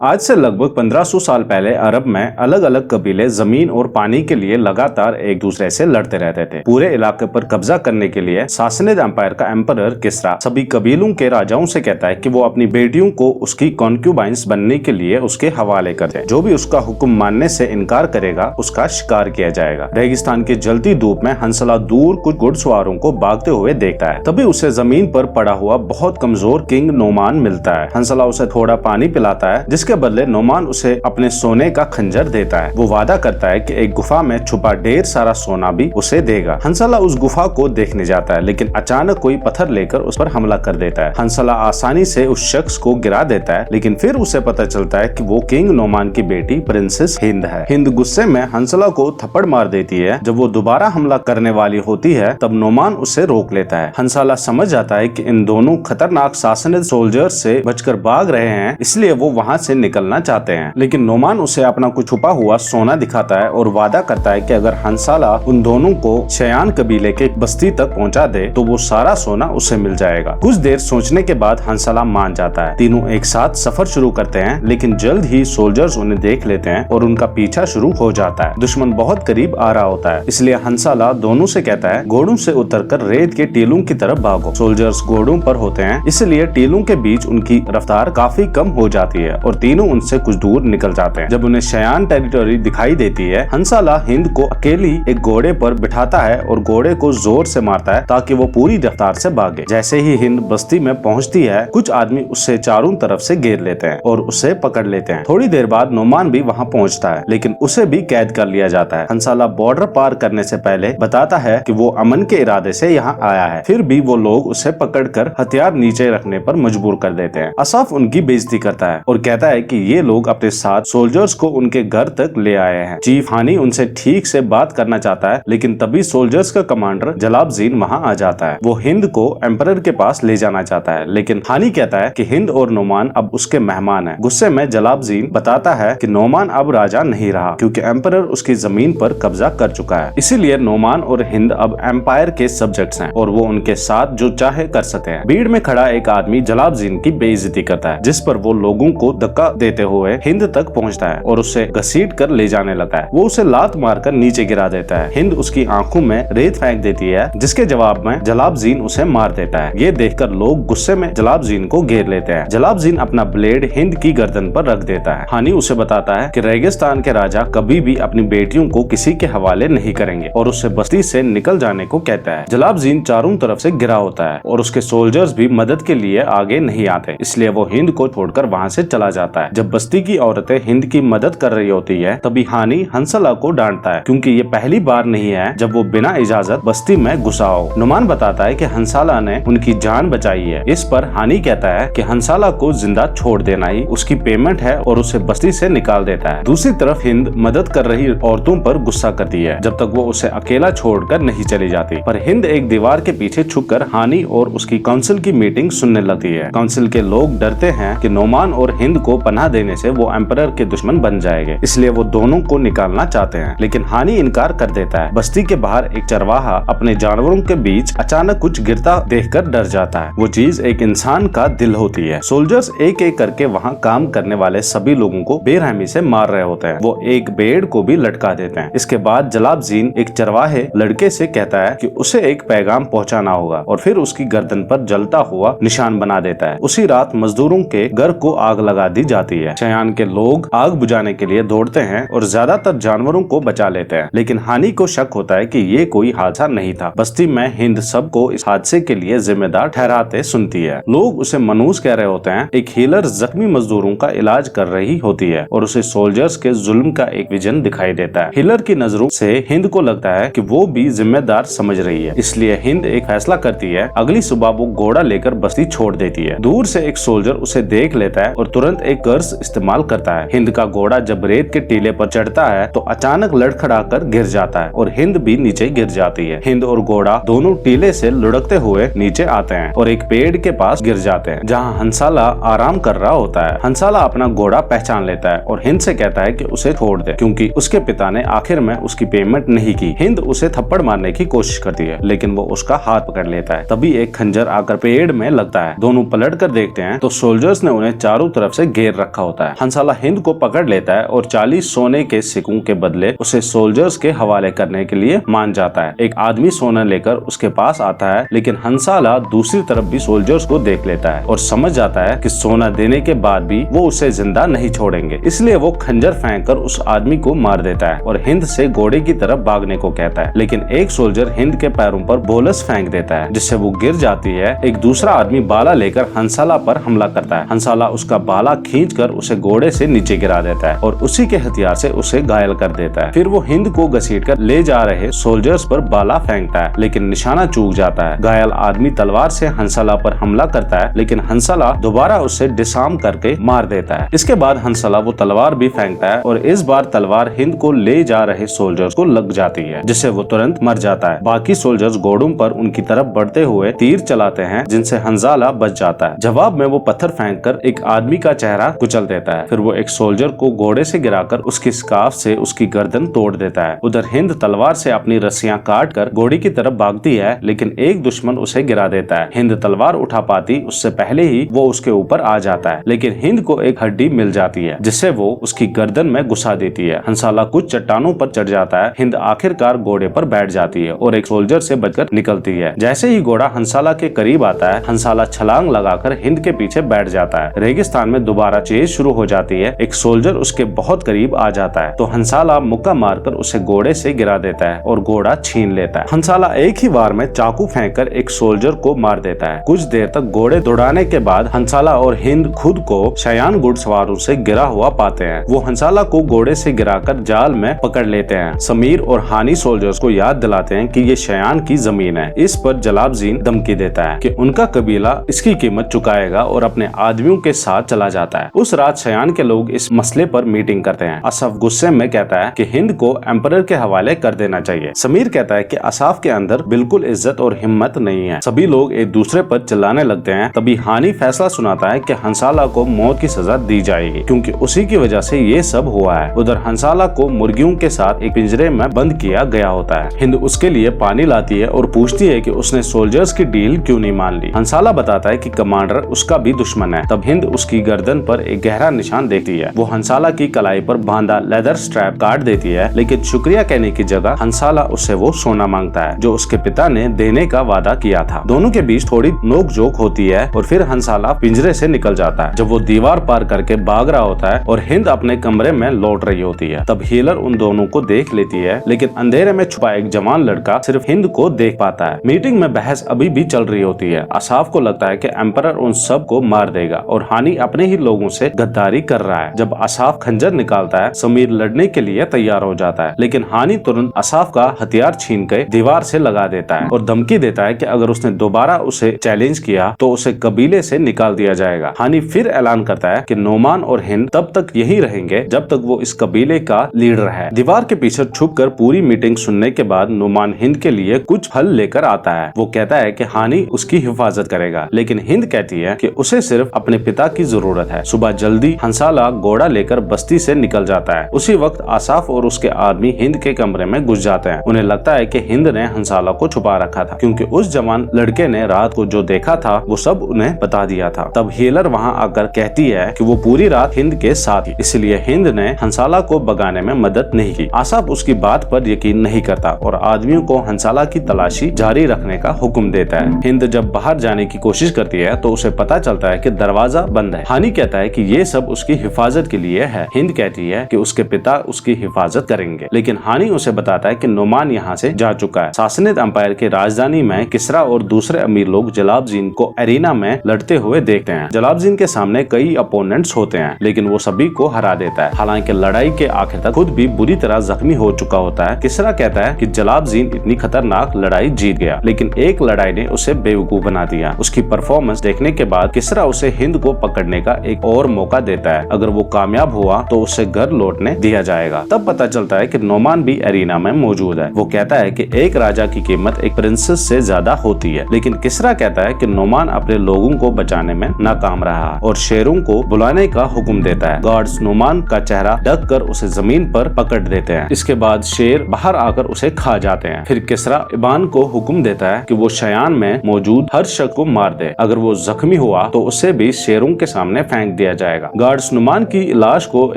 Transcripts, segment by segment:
आज से लगभग 1500 साल पहले अरब में अलग अलग कबीले जमीन और पानी के लिए लगातार एक दूसरे से लड़ते रहते थे। पूरे इलाके पर कब्जा करने के लिए सासनिद एम्पायर का एम्परर किस्रा सभी कबीलों के राजाओं से कहता है कि वो अपनी बेटियों को उसकी कॉन्क्यूबाइंस बनने के लिए उसके हवाले कर दें। जो भी उसका हुक्म मानने से इनकार करेगा उसका शिकार किया जाएगा। रेगिस्तान की जलती धूप में हंसला दूर कुछ घुड़सवारों को भागते हुए देखता है। तभी उसे जमीन पर पड़ा हुआ बहुत कमजोर किंग नोमान मिलता है। हंसला उसे थोड़ा पानी पिलाता है, जिसके बदले नोमान उसे अपने सोने का खंजर देता है। वो वादा करता है कि एक गुफा में छुपा ढेर सारा सोना भी उसे देगा। हंसला उस गुफा को देखने जाता है, लेकिन अचानक कोई पत्थर लेकर उस पर हमला कर देता है। हंसला आसानी से उस शख्स को गिरा देता है, लेकिन फिर उसे पता चलता है कि वो किंग नोमान की बेटी प्रिंसेस हिंद है। हिंद गुस्से में हंसला को थप्पड़ मार देती है। जब वो दोबारा हमला करने वाली होती है तब नोमान उसे रोक लेता है। हंसला समझ जाता है कि इन दोनों खतरनाक सासनिद सोल्जर्स से बचकर भाग रहे हैं, इसलिए वो वहाँ से निकलना चाहते हैं। लेकिन नोमान उसे अपना कुछ छुपा हुआ सोना दिखाता है और वादा करता है कि अगर हंसला उन दोनों को शयान कबीले के बस्ती तक पहुंचा दे तो वो सारा सोना उसे मिल जाएगा। कुछ देर सोचने के बाद हंसला मान जाता है। तीनों एक साथ सफर शुरू करते हैं, लेकिन जल्द ही सोल्जर्स उन्हें देख लेते हैं और उनका पीछा शुरू हो जाता है। दुश्मन बहुत करीब आ रहा होता है, इसलिए हंसला दोनों से कहता है घोड़ों से उतरकर रेत के टीलों की तरफ भागो। सोल्जर्स घोड़ों पर होते हैं, इसलिए टीलों के बीच उनकी रफ्तार काफी कम हो जाती है और तीनों उनसे कुछ दूर निकल जाते हैं। जब उन्हें शयान टेरिटरी दिखाई देती है, हंसला हिंद को अकेली एक घोड़े पर बिठाता है और घोड़े को जोर से मारता है ताकि वो पूरी रफ्तार से भागे। जैसे ही हिंद बस्ती में पहुंचती है, कुछ आदमी उससे चारों तरफ से घेर लेते हैं और उसे पकड़ लेते हैं। थोड़ी देर बाद नोमान भी वहां पहुंचता है, लेकिन उसे भी कैद कर लिया जाता है। हंसला बॉर्डर पार करने से पहले बताता है कि वो अमन के इरादे से यहाँ आया है, फिर भी वो लोग उसे पकड़कर हथियार नीचे रखने पर मजबूर कर देते हैं। असफ उनकी बेइज्जती करता है और कहता है कि ये लोग अपने साथ सोल्जर्स को उनके घर तक ले आए हैं। चीफ हानी उनसे ठीक से बात करना चाहता है, लेकिन तभी सोल्जर्स का कमांडर जलाबजीन वहां आ जाता है। वो हिंद को एम्परर के पास ले जाना चाहता है, लेकिन हानी कहता है कि हिंद और नोमान अब उसके मेहमान हैं। गुस्से में जलाबजीन बताता है कि नोमान अब राजा नहीं रहा, क्योंकि एम्परर उसकी जमीन पर कब्जा कर चुका है। इसीलिए नोमान और हिंद अब एम्पायर के सब्जेक्ट्स हैं और वो उनके साथ जो चाहे कर सकते हैं। भीड़ में खड़ा एक आदमी जलाबजीन की बेइज्जती करता है, जिस पर वो लोगों को धक्का देते हुए हिंद तक पहुंचता है और उसे घसीट कर ले जाने लगता है। वो उसे लात मारकर नीचे गिरा देता है। हिंद उसकी आंखों में रेत फेंक देती है, जिसके जवाब में जलाबजीन उसे मार देता है। ये देखकर लोग गुस्से में जलाबजीन को घेर लेते हैं। जलाबजीन अपना ब्लेड हिंद की गर्दन पर रख देता है। हानी उसे बताता है कि रेगिस्तान के राजा कभी भी अपनी बेटियों को किसी के हवाले नहीं करेंगे और उससे बस्ती से निकल जाने को कहता है। जलाबजीन चारों तरफ से घिरा होता है और उसके सोल्जर्स भी मदद के लिए आगे नहीं आते, इसलिए वो हिंद को छोड़कर वहाँ से चला जाता है। जब बस्ती की औरतें हिंद की मदद कर रही होती है, तभी हानी हंसला को डांटता है, क्योंकि ये पहली बार नहीं है जब वो बिना इजाजत बस्ती में घुसा हो। नुमान बताता है कि हंसला ने उनकी जान बचाई है। इस पर हानी कहता है कि हंसला को जिंदा छोड़ देना ही उसकी पेमेंट है और उसे बस्ती से निकाल देता है। दूसरी तरफ हिंद मदद कर रही औरतों पर गुस्सा करती है, जब तक वो उसे अकेला छोड़कर नहीं चली जाती। पर हिंद एक दीवार के पीछे छुपकर हानी और उसकी काउंसिल की मीटिंग सुनने लगती है। काउंसिल के लोग डरते हैं कि नोमान और हिंद को पनाह देने से वो एम्परर के दुश्मन बन जाएंगे, इसलिए वो दोनों को निकालना चाहते हैं, लेकिन हानी इनकार कर देता है। बस्ती के बाहर एक चरवाहा अपने जानवरों के बीच अचानक कुछ गिरता देखकर डर जाता है। वो चीज एक इंसान का दिल होती है। सोल्जर्स एक एक करके वहाँ काम करने वाले सभी लोगों को बेरहमी से मार रहे होते हैं। वो एक भेड़ को भी लटका देते हैं। इसके बाद जलाबजीन एक चरवाहे लड़के से कहता है कि उसे एक पैगाम पहुँचाना होगा और फिर उसकी गर्दन पर जलता हुआ निशान बना देता है। उसी रात मजदूरों के घर को आग लगा दी जाती है। शयान के लोग आग बुझाने के लिए दौड़ते हैं और ज्यादातर जानवरों को बचा लेते हैं, लेकिन हानी को शक होता है कि ये कोई हादसा नहीं था। बस्ती में हिंद सबको इस हादसे के लिए जिम्मेदार ठहराते सुनती है। लोग उसे मनूस कह रहे होते हैं। एक हीलर जख्मी मजदूरों का इलाज कर रही होती है और उसे सोल्जर्स के जुल्म का एक विजन दिखाई देता है। हीलर की नजरों से हिंद को लगता है कि वो भी जिम्मेदार समझ रही है, इसलिए हिंद एक फैसला करती है। अगली सुबह वो घोड़ा लेकर बस्ती छोड़ देती है। दूर से एक सोल्जर उसे देख लेता है और तुरंत एक कर्ज इस्तेमाल करता है। हिंद का घोड़ा जब रेत के टीले पर चढ़ता है तो अचानक लड़खड़ाकर गिर जाता है और हिंद भी नीचे गिर जाती है। हिंद और घोड़ा दोनों टीले से लुढ़कते हुए नीचे आते हैं और एक पेड़ के पास गिर जाते हैं, जहां हंसला आराम कर रहा होता है। हंसला अपना घोड़ा पहचान लेता है और हिंद से कहता है कि उसे छोड़ दे, क्योंकि उसके पिता ने आखिर में उसकी पेमेंट नहीं की। हिंद उसे थप्पड़ मारने की कोशिश करती है, लेकिन वो उसका हाथ पकड़ लेता है। तभी एक खंजर आकर पेड़ में लगता है। दोनों पलट कर देखते हैं तो सोल्जर्स ने उन्हें चारों तरफ से घेर घेर रखा होता है। हंसाला हिंद को पकड़ लेता है और 40 सोने के सिक्कों के बदले उसे सोल्जर्स के हवाले करने के लिए मान जाता है। एक आदमी सोना लेकर उसके पास आता है, लेकिन हंसाला दूसरी तरफ भी सोल्जर्स को देख लेता है और समझ जाता है कि सोना देने के बाद भी वो उसे जिंदा नहीं छोड़ेंगे, इसलिए वो खंजर फेंककर उस आदमी को मार देता है और हिंद से घोड़े की तरफ भागने को कहता है। लेकिन एक सोल्जर हिंद के पैरों पर बोलस फेंक देता है, जिससे वो गिर जाती है। एक दूसरा आदमी बाला लेकर हंसाला पर हमला करता है। हंसाला उसका बाला खींचकर उसे घोड़े से नीचे गिरा देता है और उसी के हथियार से उसे घायल कर देता है। फिर वो हिंद को घसीटकर ले जा रहे सोल्जर्स पर बाला फेंकता है, लेकिन निशाना चूक जाता है। घायल आदमी तलवार से हंसाला पर हमला करता है, लेकिन हंसाला दोबारा उसे डिसार्म करके मार देता है। इसके बाद हंसाला वो तलवार भी फेंकता है और इस बार तलवार हिंद को ले जा रहे सोल्जर्स को लग जाती है, जिससे वो तुरंत मर जाता है। बाकी सोल्जर्स घोड़ों पर उनकी तरफ बढ़ते हुए तीर चलाते हैं, जिनसे हंसाला बच जाता है। जवाब में वो पत्थर फेंककर एक आदमी का चेहरा कुचल देता है। फिर वो एक सोल्जर को घोड़े से गिराकर उसकी स्कार्फ से उसकी गर्दन तोड़ देता है। उधर हिंद तलवार से अपनी रस्सियां काट कर घोड़े की तरफ भागती है, लेकिन एक दुश्मन उसे गिरा देता है। हिंद तलवार उठा पाती उससे पहले ही वो उसके ऊपर आ जाता है, लेकिन हिंद को एक हड्डी मिल जाती है, जिससे वो उसकी गर्दन में घुसा देती है। हंसाला कुछ चट्टानों पर चढ़ जाता है। हिंद आखिरकार घोड़े पर बैठ जाती है और एक सोल्जर से बचकर निकलती है। जैसे ही घोड़ा हंसाला के करीब आता है, हंसाला छलांग लगाकर हिंद के पीछे बैठ जाता है। रेगिस्तान में दोबारा चेज शुरू हो जाती है। एक सोल्जर उसके बहुत करीब आ जाता है तो हंसाला मुक्का मारकर उसे घोड़े से गिरा देता है और घोड़ा छीन लेता है। हंसाला एक ही बार में चाकू फेंककर एक सोल्जर को मार देता है। कुछ देर तक घोड़े दौड़ाने के बाद हंसाला और हिंद खुद को शयान घुड़सवारों से गिरा हुआ पाते हैं। वो हंसाला को घोड़े से गिराकर जाल में पकड़ लेते हैं। समीर और हानी सोल्जर्स को याद दिलाते हैं कि ये शयान की जमीन है। इस पर जलाबजीन धमकी देता है कि उनका कबीला इसकी कीमत चुकाएगा और अपने आदमियों के साथ चला जाता है। उस रात शयान के लोग इस मसले पर मीटिंग करते हैं। असफ गुस्से में कहता है कि हिंद को एम्परर के हवाले कर देना चाहिए। समीर कहता है कि असाफ के अंदर बिल्कुल इज्जत और हिम्मत नहीं है। सभी लोग एक दूसरे पर चिल्लाने लगते हैं। तभी हानी फैसला सुनाता है कि हंसाला को मौत की सजा दी जाएगी, क्योंकि उसी की वजह से ये सब हुआ है। उधर हंसाला को मुर्गियों के साथ एक पिंजरे में बंद किया गया होता है। हिंद उसके लिए पानी लाती है और पूछती है कि उसने सोल्जर्स की डील क्यों नहीं मान ली। हंसाला बताता है कि कमांडर उसका भी दुश्मन है। तब हिंद उसकी गर्दन पर एक गहरा निशान देखती है। वो हंसाला की कलाई पर बांधा लेदर स्ट्रैप काट देती है, लेकिन शुक्रिया कहने की जगह हंसाला उससे वो सोना मांगता है जो उसके पिता ने देने का वादा किया था। दोनों के बीच थोड़ी नोक-झोंक होती है और फिर हंसाला पिंजरे से निकल जाता है। जब वो दीवार पार करके भाग रहा होता है और हिंद अपने कमरे में लौट रही होती है, तब हीलर उन दोनों को देख लेती है, लेकिन अंधेरे में छुपा एक जवान लड़का सिर्फ हिंद को देख पाता है। मीटिंग में बहस अभी भी चल रही होती है। असाफ को लगता है कि एम्परर उन सब को मार देगा और हानी अपने ही लोगों से गद्दारी कर रहा है। जब असाफ खंजर निकालता है, समीर लड़ने के लिए तैयार हो जाता है, लेकिन हानी तुरंत असाफ का हथियार छीन के दीवार से लगा देता है और धमकी देता है कि अगर उसने दोबारा उसे चैलेंज किया तो उसे कबीले से निकाल दिया जाएगा। हानी फिर ऐलान करता है कि नोमान और हिंद तब तक यही रहेंगे जब तक वो इस कबीले का लीडर है। दीवार के पीछे छुपकर पूरी मीटिंग सुनने के बाद नोमान हिंद के लिए कुछ फल लेकर आता है। वो कहता है कि हानी उसकी हिफाजत करेगा, लेकिन हिंद कहती है कि उसे सिर्फ अपने पिता की जरूरत है। सुबह जल्दी हंसाला घोड़ा लेकर बस्ती से निकल जाता है। उसी वक्त आसाफ और उसके आदमी हिंद के कमरे में घुस जाते हैं। उन्हें लगता है कि हिंद ने हंसाला को छुपा रखा था, क्योंकि उस जवान लड़के ने रात को जो देखा था वो सब उन्हें बता दिया था। तब हीलर वहाँ आकर कहती है कि वो पूरी रात हिंद के साथ थी, इसलिए हिंद ने हंसाला को भगाने में मदद नहीं की। आसाफ उसकी बात पर यकीन नहीं करता और आदमियों को हंसाला की तलाशी जारी रखने का हुक्म देता है। हिंद जब बाहर जाने की कोशिश करती है तो उसे पता चलता है कि दरवाजा बंद है। हानी कहता है कि ये सब उसकी हिफाजत के लिए है। हिंद कहती है कि उसके पिता उसकी हिफाजत करेंगे, लेकिन हानी उसे बताता है कि नोमान यहाँ से जा चुका है। सासनिद एम्पायर की राजधानी में किसरा और दूसरे अमीर लोग जलाबजीन को एरिना में लड़ते हुए देखते हैं। जलाबजीन के सामने कई अपोनेंट्स होते हैं, लेकिन वो सभी को हरा देता है। हालांकि लड़ाई के आखिर तक खुद भी बुरी तरह जख्मी हो चुका होता है। किसरा कहता है कि जलाबजीन इतनी खतरनाक लड़ाई जीत गया, लेकिन एक लड़ाई ने उसे बेवकूफ बना दिया। उसकी परफॉर्मेंस देखने के बाद किसरा उसे हिंद को पकड़ने का एक और मौका देता है। अगर वो कामयाब हुआ तो उसे घर लौटने दिया जाएगा। तब पता चलता है कि नोमान भी एरिना में मौजूद है। वो कहता है कि एक राजा की कीमत एक प्रिंसेस से ज्यादा होती है, लेकिन किसरा कहता है कि नोमान अपने लोगों को बचाने में नाकाम रहा और शेरों को बुलाने का हुक्म देता है। गार्ड्स नोमान का चेहरा ढक कर उसे जमीन पर पकड़ देते हैं। इसके बाद शेर बाहर आकर उसे खा जाते हैं। फिर किसरा इबान को हुक्म देता है कि वो शयान में मौजूद हर शख्स को मार दे। अगर वो जख्मी हुआ तो उसे भी शेरों के सामने फेंक दिया जाएगा। गार्ड्स नुमान की लाश को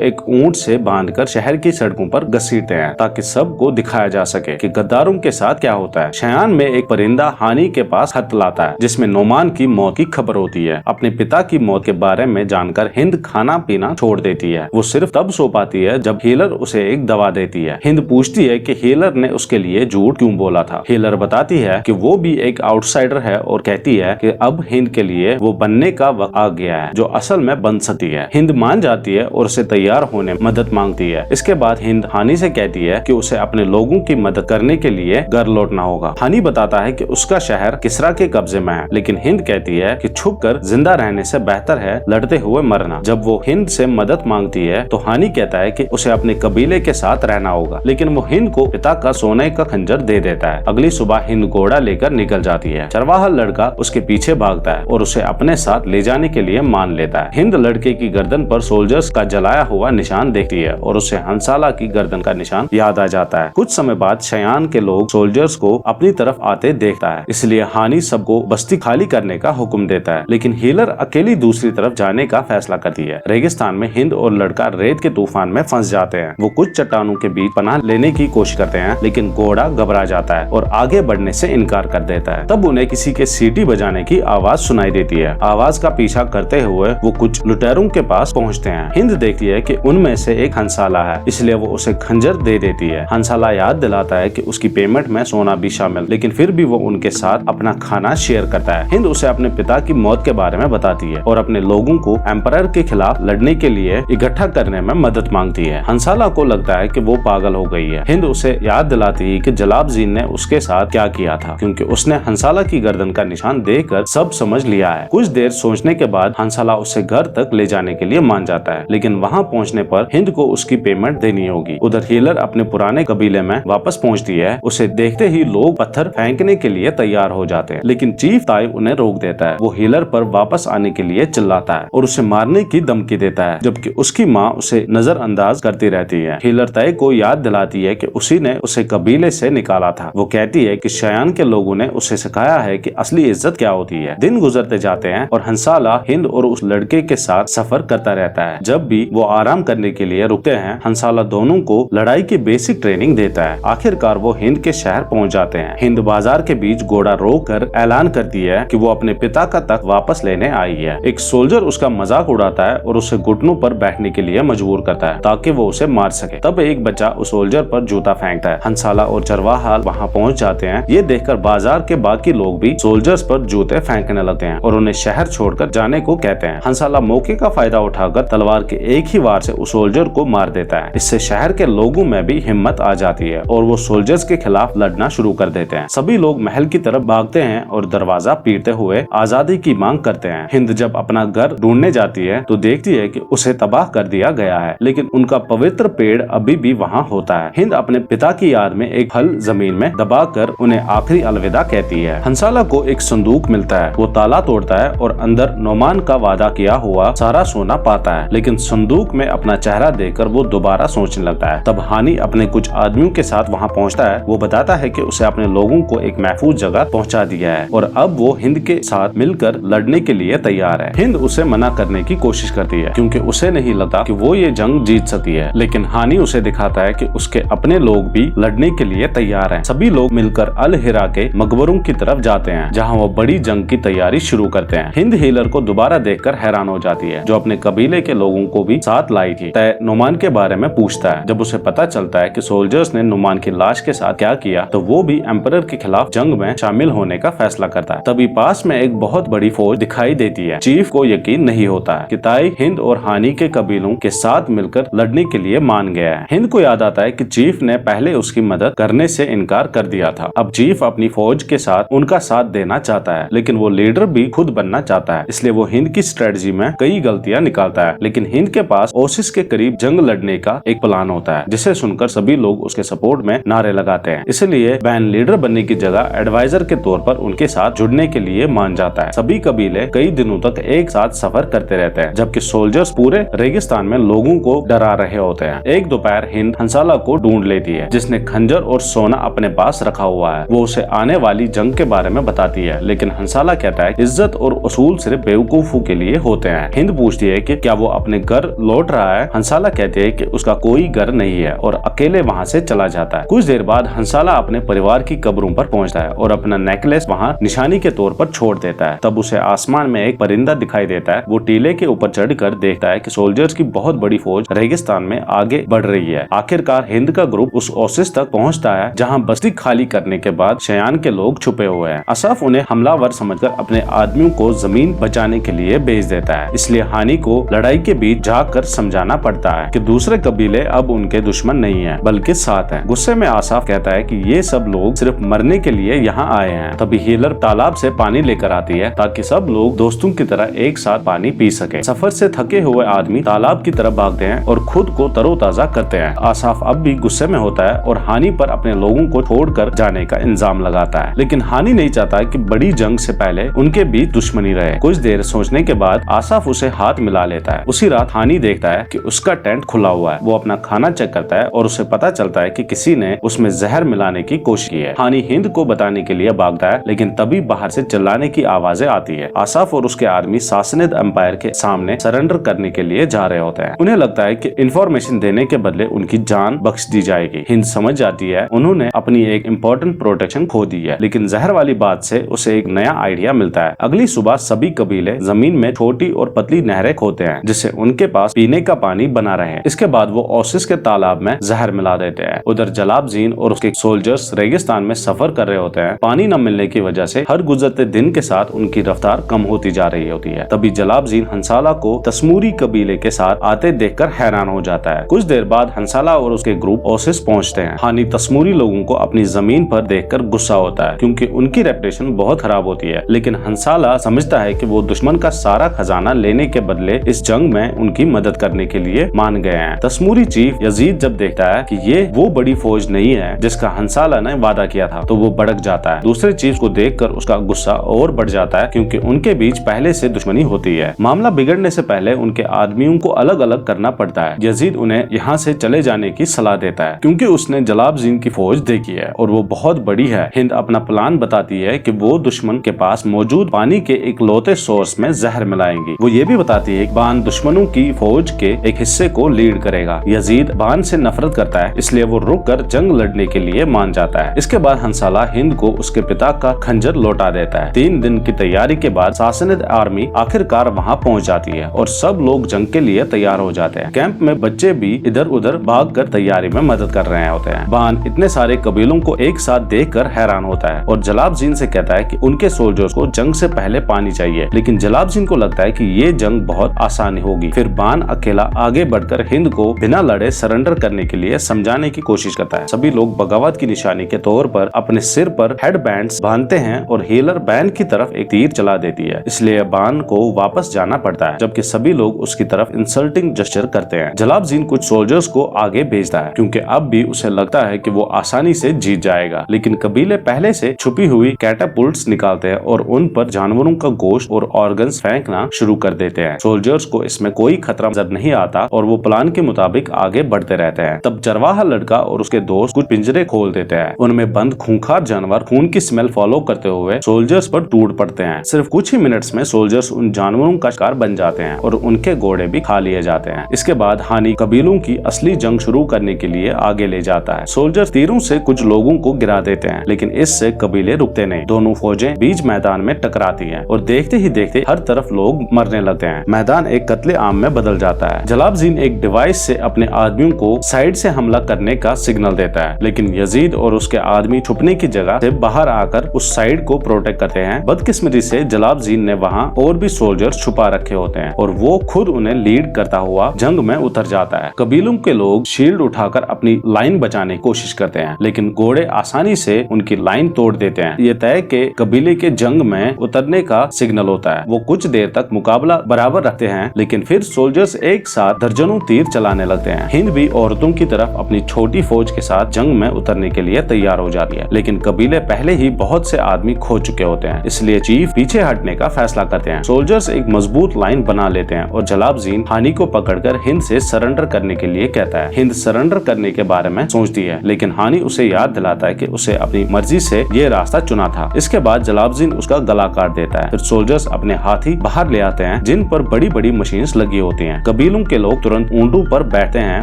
एक ऊंट से बांधकर शहर की सड़कों पर घसीटते हैं ताकि सबको दिखाया जा सके कि गद्दारों के साथ क्या होता है। शयान में एक परिंदा हानि के पास खत लाता है जिसमें नुमान की मौत की खबर होती है। अपने पिता की मौत के बारे में जानकर हिंद खाना पीना छोड़ देती है। वो सिर्फ तब सो पाती है जब हीलर उसे एक दवा देती है। हिंद पूछती है कि हीलर ने उसके लिए झूठ क्यों बोला था। हीलर बताती है कि वो भी एक आउटसाइडर है और कहती है कि अब हिंद के लिए वो बनने का वक्त आ गया है जो असल में बन सकती है। हिंद मान जाती है और उसे तैयार होने मदद मांगती है। इसके बाद हिंद हानि से कहती है कि उसे अपने लोगों की मदद करने के लिए घर लौटना होगा। हानि बताता है कि उसका शहर किसरा के कब्जे में है, लेकिन हिंद कहती है कि छुपकर जिंदा रहने से बेहतर है लड़ते हुए मरना। जब वो हिंद से मदद मांगती है तो हानि कहता है कि उसे अपने कबीले के साथ रहना होगा, लेकिन वो हिंद को पिता का सोने का खंजर दे देता है। अगली सुबह हिंद घोड़ा लेकर निकल जाती है। चरवाहा लड़का उसके पीछे भागता है और उसे अपने साथ ले जाने के लिए मान लेता है। हिंद लड़के की गर्दन पर सोल्जर्स का जलाया हुआ निशान देखती है और उसे हंसाला की गर्दन का निशान याद आ जाता है। कुछ समय बाद शयान के लोग सोल्जर्स को अपनी तरफ आते देखता है, इसलिए हानि सबको बस्ती खाली करने का हुक्म देता है, लेकिन हीलर अकेली दूसरी तरफ जाने का फैसला करती है। रेगिस्तान में हिंद और लड़का रेत के तूफान में फंस जाते हैं। वो कुछ चट्टानों के बीच पनाह लेने की कोशिश करते हैं, लेकिन घोड़ा घबरा जाता है और आगे बढ़ने से इनकार कर देता है। तब उन्हें किसी के सीटी बजाने की आवाज सुनाई देती है। आवाज का पीछा करते हुए वो कुछ लुटेरों के पास पहुंचते हैं। हिंद देखती है कि उनमें से एक हंसाला है, इसलिए वो उसे खंजर दे देती है। हंसाला याद दिलाता है कि उसकी पेमेंट में सोना भी शामिल, लेकिन फिर भी वो उनके साथ अपना खाना शेयर करता है। हिंद उसे अपने पिता की मौत के बारे में बताती है और अपने लोगों को एम्पायर के खिलाफ लड़ने के लिए इकट्ठा करने में मदद मांगती है। हंसाला को लगता है कि वो पागल हो गई है। हिंद उसे याद दिलाती है कि जलाबजीन ने उसके साथ क्या किया था, क्योंकि उसने हंसाला की गर्दन का निशान देखकर सब समझ लिया है। कुछ देर सोचने के बाद हंसाला उसे घर तक ले जाने के लिए मान जाता है, लेकिन वहाँ पहुँचने पर हिंद को उसकी पेमेंट देनी होगी। उधर हीलर अपने पुराने कबीले में वापस पहुँचती है। उसे देखते ही लोग पत्थर फेंकने के लिए तैयार हो जाते हैं, लेकिन चीफ ताई उन्हें रोक देता है। वो हीलर पर वापस आने के लिए चिल्लाता है और उसे मारने की धमकी देता है, जबकि उसकी माँ उसे नजरअंदाज करती रहती है। हीलर ताई को याद दिलाती है कि उसी ने उसे कबीले से निकाला था। वो कहती है कि शयान के लोगों ने उसे सिखाया है कि असली इज्जत क्या होती है। दिन गुजरते जाते हैं और हंसाला हिंद और उस लड़के के साथ सफर करता रहता है। जब भी वो आराम करने के लिए रुकते हैं, हंसाला दोनों को लड़ाई की बेसिक ट्रेनिंग देता है। आखिरकार वो हिंद के शहर पहुंच जाते हैं। हिंद बाजार के बीच घोड़ा रोक कर ऐलान करती है कि वो अपने पिता का तख्त वापस लेने आई है। एक सोल्जर उसका मजाक उड़ाता है और उसे घुटनों पर बैठने के लिए मजबूर करता है ताकि वो उसे मार सके। तब एक बच्चा उस सोल्जर पर जूता फेंकता है। हंसाला और चरवाहा वहाँ पहुँच जाते हैं। ये देखकर बाजार के बाकी लोग भी सोल्जर्स पर जूते फेंकने लगते हैं और उन्हें शहर छोड़कर जाने को कहते हैं। हंसाला मौके का फायदा उठाकर तलवार के एक ही वार से उस सोल्जर को मार देता है। इससे शहर के लोगों में भी हिम्मत आ जाती है और वो सोल्जर्स के खिलाफ लड़ना शुरू कर देते हैं। सभी लोग महल की तरफ भागते हैं और दरवाजा पीटते हुए आजादी की मांग करते हैं। हिंद जब अपना घर ढूंढने जाती है तो देखती है कि उसे तबाह कर दिया गया है, लेकिन उनका पवित्र पेड़ अभी भी वहाँ होता है। हिंद अपने पिता की याद में एक फल जमीन में दबाकर उन्हें आखिरी अलविदा कहती है। हंसाला को एक संदूक मिलता है। वो ताला तोड़ता है और अंदर नुमान का वादा किया हुआ सारा सोना पाता है, लेकिन संदूक में अपना चेहरा देखकर वो दोबारा सोचने लगता है। तब हानि अपने कुछ आदमियों के साथ वहाँ पहुँचता है। वो बताता है कि उसे अपने लोगों को एक महफूज जगह पहुँचा दिया है और अब वो हिंद के साथ मिलकर लड़ने के लिए तैयार है। हिंद उसे मना करने की कोशिश करती है क्योंकि उसे नहीं लगता कि वो ये जंग जीत सकती है, लेकिन हानि उसे दिखाता है कि उसके अपने लोग भी लड़ने के लिए तैयार हैं। सभी लोग मिलकर अल हिरा के मकबरों की तरफ जाते हैं जहां वो बड़ी जंग की तैयारी शुरू करते हैं। हिंद हीलर को दोबारा देखकर हैरान हो जाती है, जो अपने कबीले के लोगों को भी साथ लाई थी। तय नुमान के बारे में पूछता है। जब उसे पता चलता है कि सोल्जर्स ने नुमान की लाश के साथ क्या किया तो वो भी एम्परर के खिलाफ जंग में शामिल होने का फैसला करता है। तभी पास में एक बहुत बड़ी फौज दिखाई देती है। चीफ को यकीन नहीं होता है कि ताई हिंद और हानि के कबीलों के साथ मिलकर लड़ने के लिए मान गया है। हिंद को याद आता है कि चीफ ने पहले उसकी मदद करने से इनकार कर दिया था। अब चीफ अपनी फौज के साथ उनका साथ देना चाहता है, लेकिन वो लीडर भी खुद बनना चाहता है। इसलिए वो हिंद की स्ट्रेटजी में कई गलतियां निकालता है, लेकिन हिंद के पास ओसिस के करीब जंग लड़ने का एक प्लान होता है, जिसे सुनकर सभी लोग उसके सपोर्ट में नारे लगाते हैं। इसलिए बैन लीडर बनने की जगह एडवाइजर के तौर पर उनके साथ जुड़ने के लिए मान जाता है। सभी कबीले कई दिनों तक एक साथ सफर करते रहते हैं, जबकि सोल्जर्स पूरे रेगिस्तान में लोगों को डरा रहे होते हैं। एक दोपहर हिंद हंसाला को ढूंढ लेती है, जिसने खंजर और सोना अपने पास रखा हुआ है। वो उसे आने वाली जंग के बारे में बताती है, लेकिन हंसाला कहता है इज्जत और उसूल सिर्फ बेवकूफों के लिए होते हैं। हिंद पूछती है कि क्या वो अपने घर लौट रहा है। हंसाला कहते हैं कि उसका कोई घर नहीं है और अकेले वहाँ से चला जाता है। कुछ देर बाद हंसाला अपने परिवार की कब्रों पर पहुँचता है और अपना नेकलेस वहाँ निशानी के तौर पर छोड़ देता है। तब उसे आसमान में एक परिंदा दिखाई देता है। वो टीले के ऊपर चढ़कर देखता है कि सोल्जर्स की बहुत बड़ी फौज रेगिस्तान में आगे बढ़ रही है। आखिरकार हिंद का ग्रुप उस ओसिस तक पहुँचता है जहाँ बस्ती खाली करने के बाद शयान के लोग छुपे हुए हैं। असफ उन्हें हमलावर समझकर अपने आदमियों को जमीन बचाने के लिए भेज देता है। इसलिए हानि को लड़ाई के बीच जाकर समझाना पड़ता है कि दूसरे कबीले अब उनके दुश्मन नहीं है बल्कि साथ हैं। गुस्से में आसाफ कहता है कि ये सब लोग सिर्फ मरने के लिए यहाँ आए हैं। तभी हीलर तालाब से पानी लेकर आती है ताकि सब लोग दोस्तों की तरह एक साथ पानी पी सके। सफर से थके हुए आदमी तालाब की तरफ भागते हैं और खुद को तरोताजा करते हैं। आसाफ अब भी गुस्से में होता है और हानि पर अपने लोगों को छोड़कर जाने का इल्जाम लगाता है, लेकिन हानि नहीं चाहता कि बड़ी जंग से पहले उनके बीच दुश्मनी रहे। कुछ देर सोचने के बाद आसाफ उसे हाथ मिला लेता है। उसी रात हानि देखता है कि उसका टेंट खुला हुआ है। वो अपना खाना चेक करता है और उसे पता चलता है कि किसी ने उसमें जहर मिलाने की कोशिश की है। हानि हिंद को बताने के लिए भागता है, लेकिन तभी बाहर से चिल्लाने की आवाजें आती है। आसाफ और उसके आदमी सासनिद एम्पायर के सामने सरेंडर करने के लिए जा रहे होते हैं। उन्हें लगता है कि इंफॉर्मेशन देने के बदले उनकी जान बख्श दी जाएगी। हिंद समझ जाती है उन्होंने अपनी एक इम्पोर्टेंट प्रोटेक्शन खो दी है, लेकिन जहर वाली बात से उसे एक नया आइडिया मिलता है। अगली सुबह सभी कबीले जमीन में छोटी और पतली नहरें खोदते हैं जिससे उनके पास पीने का पानी बना रहे। इसके बाद वो ओसिस के तालाब में जहर मिला देते हैं। उधर जलाबजीन और उसके सोल्जर्स रेगिस्तान में सफर कर रहे होते हैं। पानी न मिलने की वजह से हर गुजरते दिन के साथ उनकी रफ्तार कम होती जा रही होती है। तभी जलाबजीन हंसाला को तस्मूरी कबीले के साथ आते देखकर हैरान हो जाता है। कुछ देर बाद हंसाला और उसके ग्रुप ओसिस पहुंचते हैं। हानि तस्मूरी लोगों को अपनी जमीन पर देखकर गुस्सा होता है क्योंकि उनकी रेपुटेशन बहुत खराब होती है, लेकिन हंसाला समझता है कि वो दुश्मन का सारा खजाना लेने के बदले इस जंग में उनकी मदद करने के लिए मान गए हैं। तस्मूरी चीफ यजीद जब देखता है कि ये वो बड़ी फौज नहीं है जिसका हंसाला ने वादा किया था तो वो भड़क जाता है। दूसरे चीफ को देखकर उसका गुस्सा और बढ़ जाता है क्योंकि उनके बीच पहले से दुश्मनी होती है। मामला बिगड़ने से पहले उनके आदमियों को अलग अलग करना पड़ता है। यजीद उन्हें यहाँ से चले जाने की सलाह देता है क्योंकि उसने जलाबजीन की फौज देखी है और वो बहुत बड़ी है। हिंद अपना प्लान बताती है कि वो दुश्मन के पास मौजूद पानी के इकलौते सोर्स में जहर मिलाएंगी। वो ये भी बताती है कि बान दुश्मनों की फौज के एक हिस्से को लीड करेगा। यजीद बान से नफरत करता है, इसलिए वो रुक कर जंग लड़ने के लिए मान जाता है। इसके बाद हंसाला हिंद को उसके पिता का खंजर लौटा देता है। 3 दिन की तैयारी के बाद सासनिद आर्मी आखिरकार वहाँ पहुँच जाती है और सब लोग जंग के लिए तैयार हो जाते हैं। कैंप में बच्चे भी इधर उधर भाग कर तैयारी में मदद कर रहे होते हैं। बान इतने सारे कबीलों को एक साथ देखकर हैरान होता है और जलाबजीन से कहता है कि उनके सोल्जर्स को जंग से पहले पानी चाहिए, लेकिन जलाबजीन को लगता है कि ये जंग बहुत आसान होगी। फिर बान अकेला आगे बढ़कर हिंद को बिना लड़े सरेंडर करने के लिए समझाने की कोशिश करता है। सभी लोग बगावत की निशानी के तौर पर अपने सिर पर हेड बैंड्स बांधते हैं और हीलर बैन की तरफ एक तीर चला देती है, इसलिए बान को वापस जाना पड़ता है जबकि सभी लोग उसकी तरफ इंसल्टिंग जेस्चर करते हैं। जलाबजीन कुछ सोल्जर्स को आगे भेजता है क्योंकि अब भी उसे लगता है कि वो आसानी से जीत जाएगा, लेकिन कबीले पहले से छुपी हुई कैटापुल्ट्स निकालते हैं और उन पर जानवरों का गोश्त और ऑर्गन्स फेंकना शुरू कर देते हैं। सोल्जर्स को इसमें कोई खतरा नजर नहीं आता और वो प्लान के मुताबिक आगे बढ़ते रहते हैं। तब चरवाहा लड़का और उसके दोस्त कुछ पिंजरे खोल देते हैं। उनमें बंद खूंखार जानवर खून की स्मेल फॉलो करते हुए सोल्जर्स पर टूट पड़ते हैं। सिर्फ कुछ ही मिनट्स में सोल्जर्स उन जानवरों का शिकार बन जाते हैं और उनके घोड़े भी खा लिए जाते हैं। इसके बाद हानि कबीलों की असली जंग शुरू करने के लिए आगे ले जाता है। सोल्जर्स तीरों से कुछ लोगों को गिरा देते हैं, लेकिन इससे कबीले रुकते नहीं। दोनों फौजें बीच मैदान में टकराती हैं और देखते ही देखते हर तरफ लोग मरने लगते हैं। मैदान एक कत्ले आम में बदल जाता है। जलाबजीन एक डिवाइस से अपने आदमियों को साइड से हमला करने का सिग्नल देता है, लेकिन यजीद और उसके आदमी छुपने की जगह से बाहर आकर उस साइड को प्रोटेक्ट करते हैं। बदकिस्मती से जलाबजीन ने वहाँ और भी सोल्जर्स छुपा रखे होते हैं और वो खुद उन्हें लीड करता हुआ जंग में उतर जाता है। कबीलों के लोग शील्ड उठाकर अपनी लाइन बचाने की कोशिश करते हैं, लेकिन घोड़े आसानी से उनकी लाइन तोड़ देते हैं। ये तय के कबीले के जंग में उतरने का सिग्नल होता है। वो कुछ देर तक मुकाबला बराबर रखते हैं, लेकिन फिर सोल्जर्स एक साथ दर्जनों तीर चलाने लगते हैं। हिंद भी औरतों की तरफ अपनी छोटी फौज के साथ जंग में उतरने के लिए तैयार हो जाती है, लेकिन कबीले पहले ही बहुत से आदमी खो चुके होते हैं, इसलिए चीफ पीछे हटने का फैसला करते हैं। सोल्जर्स एक मजबूत लाइन बना लेते हैं और जलाबजीन हानि को पकड़कर हिंद से सरेंडर करने के लिए कहता है। हिंद सरेंडर करने के बारे में सोचती है, लेकिन हानि उसे याद दिलाता है कि उसे अपनी मर्जी से ये रास्ता चुना था। इसके बाद जलाबजीन उसका गला काट देता है। फिर सोल्जर्स अपने हाथी बाहर ले आते हैं जिन पर बड़ी बड़ी मशीन लगी होती हैं। कबीलों के लोग तुरंत ऊंटों पर बैठते हैं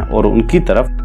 और उनकी तरफ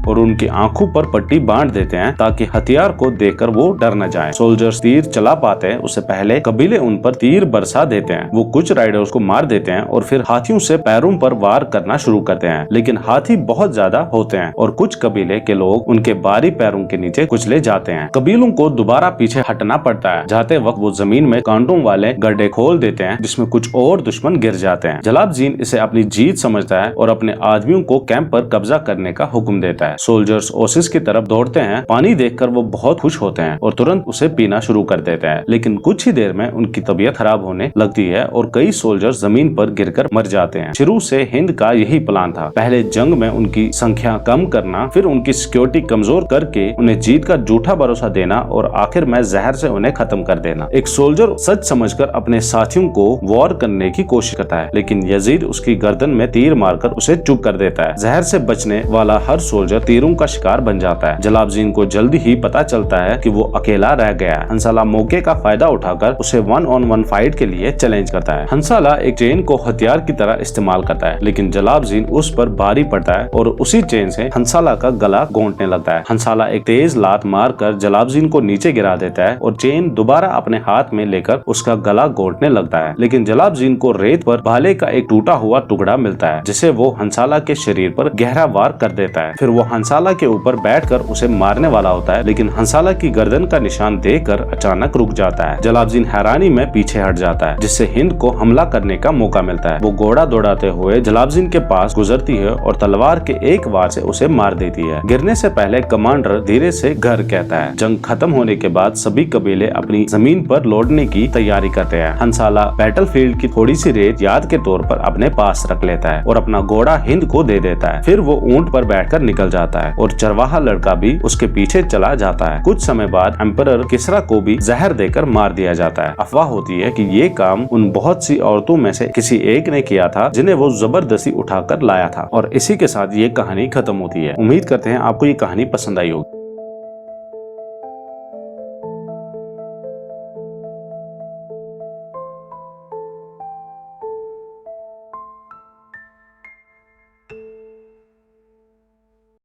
और उनकी आंखों पर पट्टी बांध देते हैं ताकि हथियार को देखकर वो डर न जाएं। सोल्जर्स तीर चला पाते हैं उससे पहले कबीले उन पर तीर बरसा देते हैं। वो कुछ राइडर्स को मार देते हैं और फिर हाथियों से पैरों पर वार करना शुरू करते हैं, लेकिन हाथी बहुत ज्यादा होते हैं और कुछ कबीले के लोग उनके बारी पैरों के नीचे कुचले जाते हैं। कबीलों को दोबारा पीछे हटना पड़ता है। जाते वक्त वो जमीन में कांटों वाले गड्ढे खोल देते हैं जिसमें कुछ और दुश्मन गिर जाते हैं। जलालुद्दीन इसे अपनी जीत समझता है और अपने आदमियों को कैंप पर कब्जा करने का हुक्म देता है। सोल्जर्स ओसिस की तरफ दौड़ते हैं। पानी देखकर वो बहुत खुश होते हैं और तुरंत उसे पीना शुरू कर देते हैं, लेकिन कुछ ही देर में उनकी तबीयत खराब होने लगती है और कई सोल्जर्स जमीन पर गिरकर मर जाते हैं। शुरू से हिंद का यही प्लान था, पहले जंग में उनकी संख्या कम करना, फिर उनकी सिक्योरिटी कमजोर करके उन्हें जीत का झूठा भरोसा देना और आखिर में जहर से उन्हें खत्म कर देना। एक सोल्जर सच समझकर अपने साथियों को वॉर करने की कोशिश करता है, लेकिन यजीद उसकी गर्दन में तीर मारकर उसे चुप कर देता है। जहर से बचने वाला हर सोल्जर तीरों का शिकार बन जाता है। जलालुद्दीन को जल्दी ही पता चलता है कि वो अकेला रह गया है। हंसाला मौके का फायदा उठाकर उसे 1-on-1 फाइट के लिए चैलेंज करता है। हंसाला एक चेन को हथियार की तरह इस्तेमाल करता है, लेकिन जलालुद्दीन उस पर भारी पड़ता है और उसी चेन से हंसाला का गला घोंटने लगता है। हंसाला एक तेज लात मारकर जलालुद्दीन को नीचे गिरा देता है और चेन दोबारा अपने हाथ में लेकर उसका गला घोंटने लगता है, लेकिन जलालुद्दीन को रेत पर भाले का एक टूटा हुआ टुकड़ा मिलता है जिसे वो हंसाला के शरीर पर गहरा वार कर देता है। फिर वो हंसाला के ऊपर बैठकर उसे मारने वाला होता है, लेकिन हंसाला की गर्दन का निशान देखकर अचानक रुक जाता है। जलालुद्दीन हैरानी में पीछे हट जाता है, जिससे हिंद को हमला करने का मौका मिलता है। वो घोड़ा दौड़ाते हुए जलालुद्दीन के पास गुजरती है और तलवार के एक वार से उसे मार देती है। गिरने से पहले कमांडर धीरे से घर कहता है। जंग खत्म होने के बाद सभी कबीले अपनी जमीन पर लौटने की तैयारी करते हैं। हंसाला बैटलफील्ड की थोड़ी सी रेत याद के तौर पर अपने पास रख लेता है और अपना घोड़ा हिंद को दे देता है। फिर वो ऊंट पर बैठकर निकल जाता है और चरवाहा लड़का भी उसके पीछे चला जाता है। कुछ समय बाद एम्परर किसरा को भी जहर देकर मार दिया जाता है। अफवाह होती है कि ये काम उन बहुत सी औरतों में से किसी एक ने किया था जिन्हें वो जबरदस्ती उठाकर लाया था। और इसी के साथ ये कहानी खत्म होती है। उम्मीद करते हैं आपको ये कहानी पसंद आई होगी।